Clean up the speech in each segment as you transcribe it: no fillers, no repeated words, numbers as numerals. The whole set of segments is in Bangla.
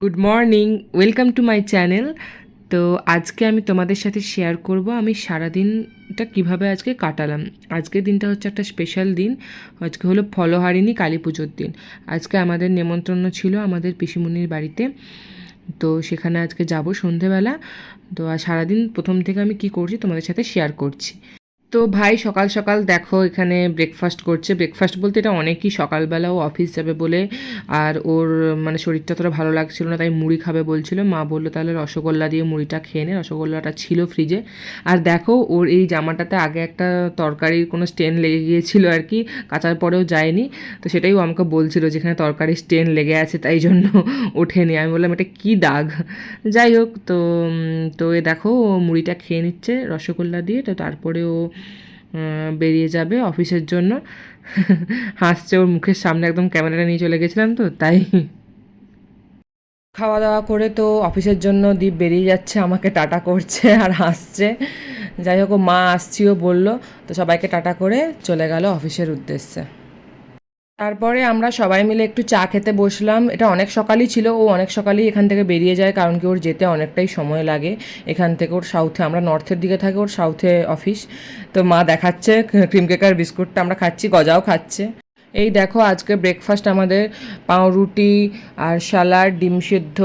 Good morning, welcome to my channel. তো আজকে আমি তোমাদের সাথে শেয়ার করব আমি সারাদিনটা কিভাবে আজকে কাটালাম। আজকের দিনটা হচ্ছে একটা স্পেশাল দিন। আজকে হলো ফলহারিণী কালী পুজোর দিন। আজকে আমাদের নেমন্ত্রণ ছিল আমাদের পিসিমণির বাড়িতে। তো সেখানে আজকে যাব সন্ধেবেলা। তো আর সারাদিন প্রথম থেকে আমি কি করছি তোমাদের সাথে শেয়ার করছি। তো ভাই সকাল সকাল দেখো এখানে ব্রেকফাস্ট করছে। ব্রেকফাস্ট বলতে এটা অনেকই সকালবেলা ও অফিস যাবে বলে, আর ওর মানে শরীরটা অতটা ভালো লাগছিল না, তাই মুড়ি খাবে বলছিল। মা বললো তাহলে রসগোল্লা দিয়ে মুড়িটা খেয়ে নে, রসগোল্লাটা ছিল ফ্রিজে। আর দেখো ওর এই জামাটাতে আগে একটা তরকারির কোনো স্টেন লেগে গিয়েছিল আর কি, কাচার পরেও যায়নি। তো সেটাই ও আমাকে বলছিল যেখানে তরকারির স্টেন লেগে আছে তাই জন্য ওঠেনি। আমি বললাম এটা কী দাগ। যাই হোক, তো এ দেখো ও মুড়িটা খেয়ে নিচ্ছে রসগোল্লা দিয়ে। তো তারপরে ও বেরিয়ে যাবে অফিসের জন্য। হাসছে, ওর মুখের সামনে একদম ক্যামেরাটা নিয়ে চলে গেছিলাম তো তাই। খাওয়া দাওয়া করে তো অফিসের জন্য দীপ বেরিয়ে যাচ্ছে, আমাকে টাটা করছে আর হাসছে। যাই হোক, ও মা আসছিও বললো, তো সবাইকে টাটা করে চলে গেল অফিসের উদ্দেশ্যে। তারপরে আমরা সবাই মিলে একটু চা খেতে বসলাম। এটা অনেক সকালই ছিল, ও অনেক সকালই এখান থেকে বেরিয়ে যায়, কারণ কি ওর যেতে অনেকটাই সময় লাগে এখান থেকে। ওর সাউথে, আমরা নর্থের দিকে থাকি, ওর সাউথে অফিস। তো মা দেখাচ্ছে ক্রিম কেকার বিস্কুটটা আমরা খাচ্ছি, গজাও খাচ্ছে। এই দেখো আজকে ব্রেকফাস্ট আমাদের পাউরুটি আর স্যালাড, ডিম সিদ্ধ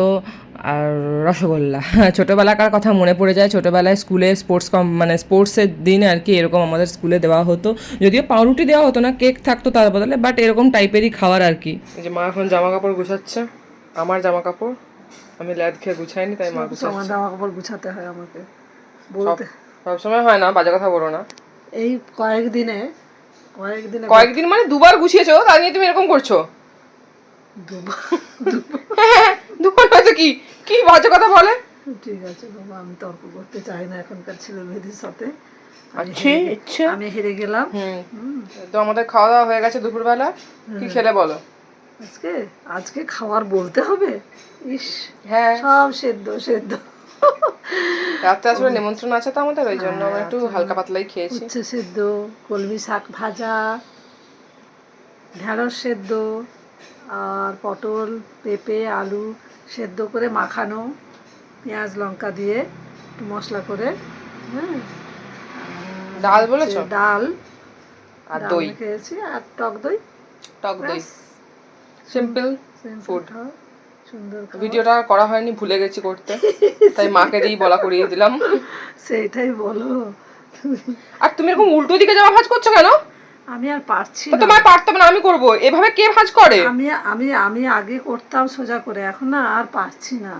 আর রসগোল্লা। ছোটোবেলাকার কথা মনে পড়ে যায়। ছোটোবেলায় স্কুলে মানে স্পোর্টসের দিন আর কি এরকম আমাদের স্কুলে দেওয়া হতো। যদিও পাউরুটি দেওয়া হতো না, কেক থাকতো তার বদলে, বাট এরকম টাইপেরই খাবার আর কি। এই যে মা এখন জামা কাপড় গুছাচ্ছে, আমার জামা কাপড় আমি ল্যাদ খেয়ে গুছাইনি, তাই মা গুছাচ্ছে। আমার জামা কাপড় গুছাতে হয় আমাকে, বলতে সবসময় হয় না, বাজে কথা বলো না। এই কয়েকদিনে কয়েকদিন মানে দুবার গুছিয়েছো, তা নিয়ে তুমি এরকম করছো? দুবার দুবার হয়তো কি কি বাজে কথা বলে। ঠিক আছে বাবা, আমি তর্ক করতে চাই না এখনকার ছেলে মেয়েদের সাথে। আমি হেরে গেলাম। তো আমাদের খাওয়া দাওয়া হয়ে গেছে দুপুরবেলা। কি খেলে বলো? আজকে আজকে খাবার বলতে হবে? ইস, হ্যাঁ, সব সেদ্ধ সেদ্ধ। রাত্রে আসলে নিমন্ত্রণ আছে তো আমাদের, ওই জন্য আমরা একটু হালকা পাতলাই খেয়েছি। উচ্ছে সেদ্ধ, কলমি শাক ভাজা, ঢেঁড়স সেদ্ধ, আর পটল, পেঁপে, আলু সেদ্ধ করে মাখানো, পেঁয়াজ লঙ্কা দিয়ে একটু মশলা করে। হ্যাঁ, ডাল বলেছো? ডাল আর দই খেয়েছি, আর টক দই। টক দই, সিম্পল ফুড। সুন্দর ভিডিওটা করা হয়নি, ভুলে গেছি করতে, তাই মাকে দিয়েই বলা করিয়ে দিলাম। সেইটাই বলো। আর তুমি এরকম উল্টো দিকে জামা ভাঁজ করছো কেন? আমি আর পারছি না। তোমার পারতে হবে না, আমি করবো। এভাবে কে ভাঁজ করে? আমি আমি আমি আগে করতাম সোজা করে, এখন না আর পারছি না।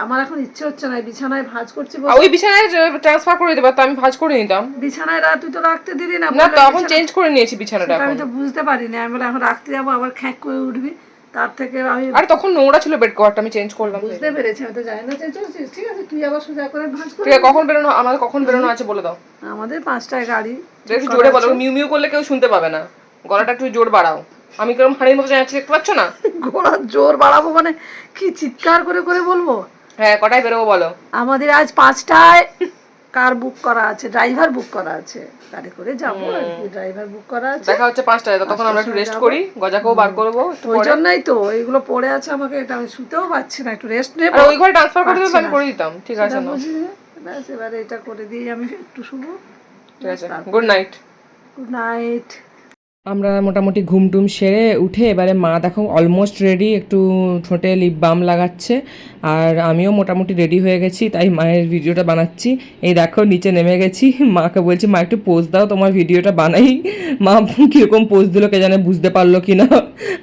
আমার এখন ইচ্ছে হচ্ছে না, বিছানায় ভাঁজ করছি। ওই বিছানায় ট্রান্সফার করে দিবা, তো আমি ভাঁজ করে নিতাম। বিছানায় তুই তো রাখতে দিলি না। না, তখন চেঞ্জ করে নিয়েছি বিছানাটা। আমি তো বুঝতে পারিনি, আমি বলে এখন রাখতে যাবো, আবার খ্যাঁক করে উঠবি, তার থেকে আমি। আরে তখন নোংরা ছিল বেড কভারটা, আমি চেঞ্জ করলাম। বুঝতে পেরেছি, আমি তো জানি না চেঞ্জ করছিস। ঠিক আছে, তুই আবার সোজা করে ভাঁজ করে। ঠিক আছে, কখন বেরোনো আমাদের, কখন বেরোনো আছে বলে দাও। আমাদের 5টায় গাড়ি। একটু জোরে বলো, মিউ মিউ করলে কেউ শুনতে পাবে না। গলাটা একটু জোর বাড়াও। আমি কিরকম হাড়ির মতো যাচ্ছি দেখতে পাচ্ছ না? গলা জোর বাড়াবো মানে কি চিৎকার করে করে বলবো? হ্যাঁ, কটায় বেরোবো বলো? আমাদের আজ 5টায় কার বুক করা আছে, ড্রাইভার বুক করা আছে, গাড়ি করে যাবো আর কি। ড্রাইভার বুক করা আছে, দেখা হচ্ছে 5টায়। তখন আমরা একটু রেস্ট করি, গজাকেও বার করবো। ওই জন্যই তো এইগুলো পড়ে আছে আমাকে, এটা আমি শুতেও পাচ্ছি না, একটু রেস্ট নেবো। আর ওই ঘরে ট্রান্সফার করে দিলে আমি করে দিতাম। ঠিক আছে না? ব্যাস, এবারে এটা করে দিয়ে আমি একটু শুবো। ঠিক আছে, গুড নাইট। Good night. আমরা মোটামুটি ঘুমটুম সেরে উঠে এবারে মা দেখো অলমোস্ট রেডি, একটু ঠোঁটে লিপ বাম লাগাচ্ছে। আর আমিও মোটামুটি রেডি হয়ে গেছি, তাই মায়ের ভিডিওটা বানাচ্ছি। এই দেখো নিচে নেমে গেছি, মাকে বলছি মা একটু পোজ দাও, তোমার ভিডিওটা বানাই। মা কীরকম পোজ দিল কে জানে, বুঝতে পারলো কি না।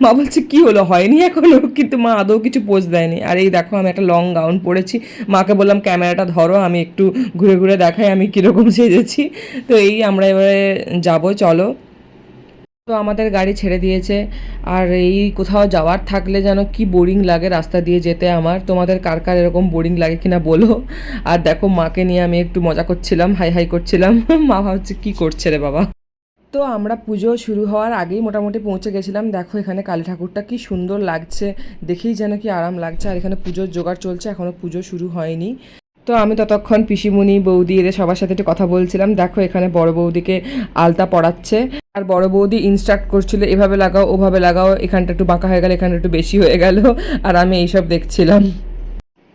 মা বলছে কী হলো, হয়নি এখনও, কিন্তু মা আদৌ কিছু পোজ দেয়নি। আর এই দেখো আমি একটা লং গাউন পরেছি। মাকে বললাম ক্যামেরাটা ধরো, আমি একটু ঘুরে ঘুরে দেখাই আমি কীরকম সেজেছি। তো এই আমরা এবারে যাবো, চলো। তো আমাদের গাড়ি ছেড়ে দিয়েছে। আর এই কোথাও যাওয়ার থাকলে যেন কি বোরিং লাগে রাস্তা দিয়ে যেতে আমার। তোমাদের কার কার এরকম বোরিং লাগে কিনা বলো। আর দেখো মাকে নিয়ে আমি একটু মজা করছিলাম, হাই হাই করছিলাম। মা ভাবছে কী করছে রে বাবা। তো আমরা পুজো শুরু হওয়ার আগেই মোটামুটি পৌঁছে গেছিলাম। দেখো এখানে কালী ঠাকুরটা কি সুন্দর লাগছে, দেখেই যেন কি আরাম লাগছে। আর এখানে পুজোর জোগাড় চলছে, এখনও পুজো শুরু হয়নি। তো আমি ততক্ষণ পিসিমণি, বৌদি এদের সবার সাথে একটু কথা বলছিলাম। দেখো এখানে বড় বৌদিকে আলতা পরাচ্ছে। আর বড় বৌদি ইনস্ট্রাক্ট করছিল, এভাবে লাগাও ওভাবে লাগাও, এখানটা একটু বাঁকা হয়ে গেল, এখানটা একটু বেশি হয়ে গেল, আর আমি এইসব দেখছিলাম।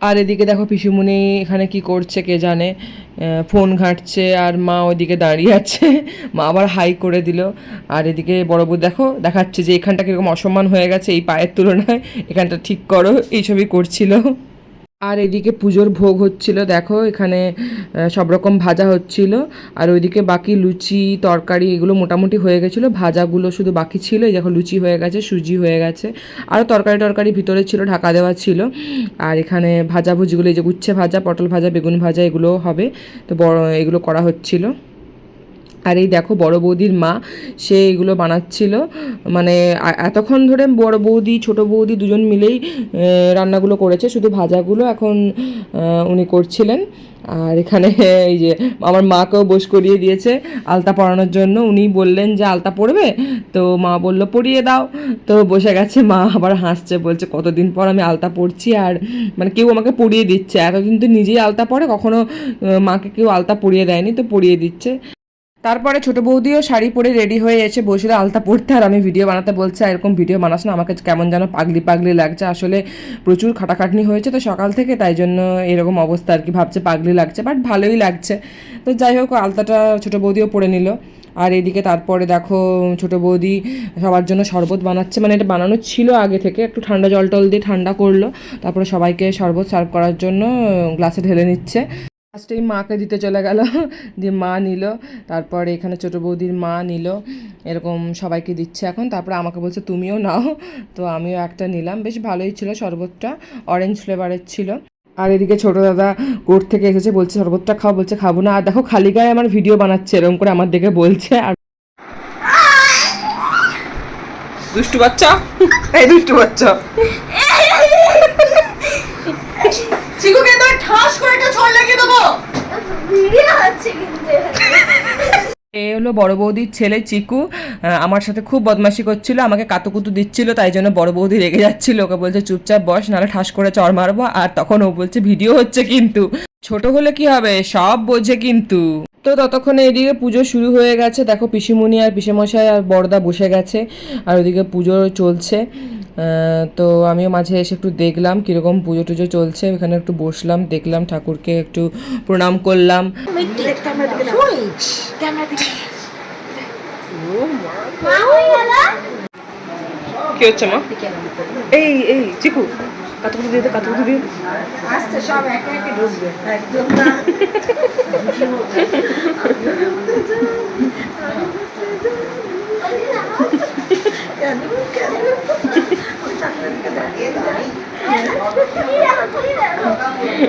আর এদিকে দেখো পিসুমণি এখানে কি করছে কে জানে, ফোন ঘাঁটছে, আর মা ওইদিকে দাঁড়িয়ে আছে, মা আবার হাই করে দিল। আর এদিকে বড় বউ দেখো দেখাচ্ছে যে এখানটা কীরকম অসম্মান হয়ে গেছে এই পায়ের তুলনায়, এখানটা ঠিক করো, এইসবই করছিল। আর এদিকে পুজোর ভোগ হচ্ছিল, দেখো এখানে সব রকম ভাজা হচ্ছিল, আর ওইদিকে বাকি লুচি তরকারি এগুলো মোটামুটি হয়ে গেছিলো, ভাজাগুলো শুধু বাকি ছিল। এই দেখো লুচি হয়ে গেছে, সুজি হয়ে গেছে, আরও তরকারি ভিতরে ছিল, ঢাকা দেওয়া ছিল। আর এখানে ভাজাভুজিগুলো, এই যে উচ্ছে ভাজা, পটল ভাজা, বেগুন ভাজা এগুলোও হবে, তো বড় এগুলো করা হচ্ছিল। আর এই দেখো বড় বৌদির মা, সে এগুলো বানাচ্ছিল, মানে এতক্ষণ ধরে বড় বৌদি ছোট বৌদি দুজন মিলেই রান্নাগুলো করেছে, শুধু ভাজাগুলো এখন উনি করছিলেন। আর এখানে এই যে আমার মাকেও বস করিয়ে দিয়েছে আলতা পরানোর জন্য, উনি বললেন যে আলতা পরবে, তো মা বলল পরিয়ে দাও, তো বসে গেছে। মা আবার হাসছে, বলছে কতদিন পর আমি আলতা পরছি, আর মানে কেউ আমাকে পরিয়ে দিচ্ছে, এতদিন তো নিজেই আলতা পরে, কখনো মাকে কেউ আলতা পরিয়ে দেয়নি, তো পরিয়ে দিচ্ছে। তারপরে ছোটো বৌদিও শাড়ি পরে রেডি হয়ে এসে বসে আলতা পড়তে, আর আমি ভিডিও বানাতে বলছে এরকম ভিডিও বানাস না, আমাকে কেমন যেন পাগলি পাগলি লাগছে, আসলে প্রচুর খাটাখাটনি হয়েছে তো সকাল থেকে, তাই জন্য এরকম অবস্থা আর কি, ভাবছে পাগলি লাগছে, বাট ভালোই লাগছে। তো যাই হোক আলতাটা ছোটো বৌদিও পরে নিল। আর এদিকে তারপরে দেখো ছোটো বৌদি সবার জন্য শরবত বানাচ্ছে, মানে এটা বানানো ছিল আগে থেকে, একটু ঠান্ডা জল টল দিয়ে ঠান্ডা করলো, তারপরে সবাইকে শরবত সার্ভ করার জন্য গ্লাসে ঢেলে নিচ্ছে। ফার্স্টেই মাকে দিতে চলে গেল, দিয়ে মা নিল, তারপরে এখানে ছোটো বৌদির মা নিল, এরকম সবাইকে দিচ্ছে এখন। তারপরে আমাকে বলছে তুমিও নাও, তো আমিও একটা নিলাম, বেশ ভালোই ছিল শরবতটা, অরেঞ্জ ফ্লেভারের ছিল। আর এদিকে ছোটো দাদা কোর্ট থেকে এসেছে, বলছে শরবতটা খাও, বলছে খাবো না। আর দেখো খালি গায়ে আমার ভিডিও বানাচ্ছে, এরকম করে আমার দিকে বলছে। আর দুষ্টু বাচ্চা, এই দুষ্টু বাচ্চা, চিকুকে তো ঠাস করে একটা ছয় লাগিয়ে দেবো। ভিডিও হচ্ছে কিন্তু এ হলো বড় বৌদির ছেলে চিকু, আমার সাথে খুব বদমাশি করছিল, আমাকে কাতুকুতু দিচ্ছিল, তাই জন্য বড় বৌদি রেগে যাচ্ছিল, ওকে বলছে চুপচাপ বস, নাহলে ঠাস করে চড় মারবো। আর তখন ও বলছে ভিডিও হচ্ছে কিন্তু, ছোট হলে কি হবে, সব বোঝে কিন্তু। তো ততক্ষণে এদিকে পুজো শুরু হয়ে গেছে, দেখো পিসিমণি আর পিসেমশাই আর বড়দা বসে গেছে, আর ওদিকে পুজো চলছে। তো আমিও মাঝে এসে একটু দেখলাম কীরকম পুজো টুজো চলছে, এখানে একটু বসলাম, দেখলাম ঠাকুরকে একটু প্রণাম করলাম। কি হচ্ছে মা? এই এই চিকু কাতুকুতু দিয়ে, কাতুকুতু দিয়ে আস্তে সব একে একে ঢুকবে একদম না।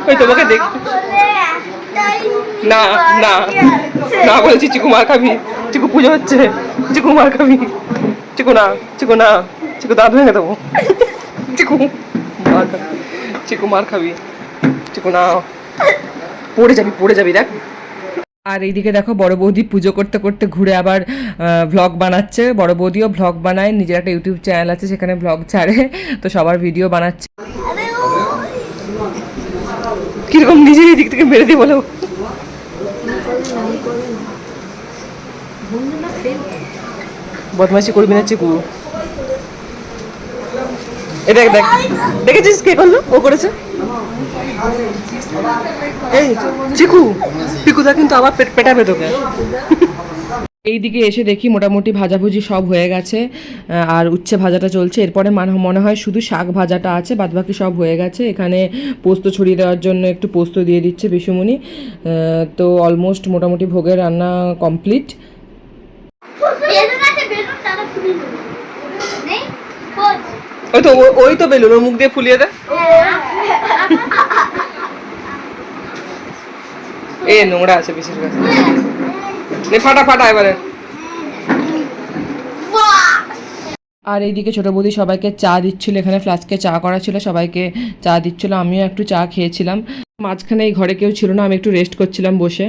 ওই তোমাকে দেখ না না না বলেছি, চিকু মার খাবি, চিকু পুজো হচ্ছে, চিকু মার খাবি, চিকু না, চিকু না, চিকু দাঁত ভেঙে দেবো, চিকু মার খাবি, চিকু মার খাবি, চিকু না, পড়ে যাবি দেখ। আর এইদিকে দেখো বড় বৌদি পুজো করতে করতে ঘুরে আবার ভ্লগ বানাচ্ছে, বড় বৌদিও ভ্লগ বানায়, নিজের একটা ইউটিউব চ্যানেল আছে, সেখানে ভ্লগ ছাড়ে, তো সবার ভিডিও বানাচ্ছে। কিরকম নিজের দিক থেকে মেরে দিই বলো, বদমাইশি করবি না চিকু। এটা দেখ, দেখেছিস কে করলো, ও করেছে। এই চিকু পিকুদা কিন্তু আবার পেটাবে তোকে। এইদিকে এসে দেখি মোটামুটি ভাজাভুজি সব হয়ে গেছে, আর উচ্ছে ভাজাটা চলছে, এরপরে মনে হয় শুধু শাক ভাজাটা আছে, বাদবাকি সব হয়ে গেছে। এখানে পোস্ত ছড়িয়ে দেওয়ার জন্য একটু পোস্ত দিয়ে দিচ্ছে পিসুমণি। তো অলমোস্ট মোটামুটি ভোগের রান্না কমপ্লিট। ওই তো বেলুন, ওর মুখ দিয়ে ফুলিয়ে দে। এ নোংরা আছে বিশেষ করে, ফাটা ফাটা এবারে। আর এইদিকে ছোটো বৌদি সবাইকে চা দিচ্ছিল, এখানে ফ্লাস্কে চা করা ছিল, সবাইকে চা দিচ্ছিল, আমিও একটু চা খেয়েছিলাম। মাঝখানে এই ঘরে কেউ ছিল না, আমি একটু রেস্ট করছিলাম বসে।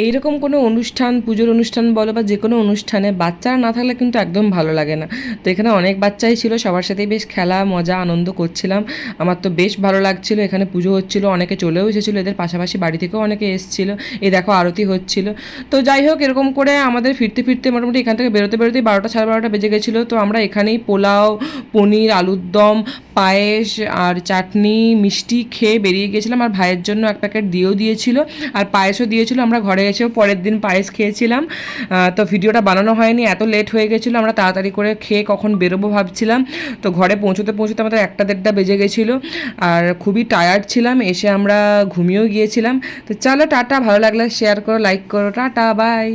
এইরকম কোনো অনুষ্ঠান, পুজোর অনুষ্ঠান বলো বা যে কোনো অনুষ্ঠানে বাচ্চারা না থাকলে কিন্তু একদম ভালো লাগে না। তো এখানে অনেক বাচ্চাই ছিল, সবার সাথেই বেশ খেলা মজা আনন্দ করছিলাম। আমার তো বেশ ভালো লাগছিল। এখানে পুজো হচ্ছিল, অনেকে চলেও এসেছিলো, এদের পাশাপাশি বাড়ি থেকেও অনেকে এসেছিলো। এই দেখো আরতি হচ্ছিল। তো যাই হোক, এরকম করে আমাদের ফিরতে ফিরতে মোটামুটি এখান থেকে বেরোতে বেরোতেই 12টা সাড়ে 12টা বেজে গেছিলো। তো আমরা এখানেই পোলাও, পনির, আলুর দম, পায়েস আর চাটনি, মিষ্টি খেয়ে বেরিয়ে গিয়েছিলাম। আর ভাইয়ের জন্য এক প্যাকেট দিয়েও দিয়েছিল, আর পায়েসও দিয়েছিল। আমরা ঘরে এসেও পরের দিন পায়েস খেয়েছিলাম। তো ভিডিওটা বানানো হয়নি, এত লেট হয়ে গেছিলো, আমরা তাড়াতাড়ি করে খেয়ে কখন বেরোবো ভাবছিলাম। তো ঘরে পৌঁছতে পৌঁছতে আমাদের 1টা 1:30 বেজে গেছিলো, আর খুবই টায়ার্ড ছিলাম, এসে আমরা ঘুমিয়েও গিয়েছিলাম। তো চলো টাটা, ভালো লাগলে শেয়ার করো, লাইক করো, টাটা, বাই।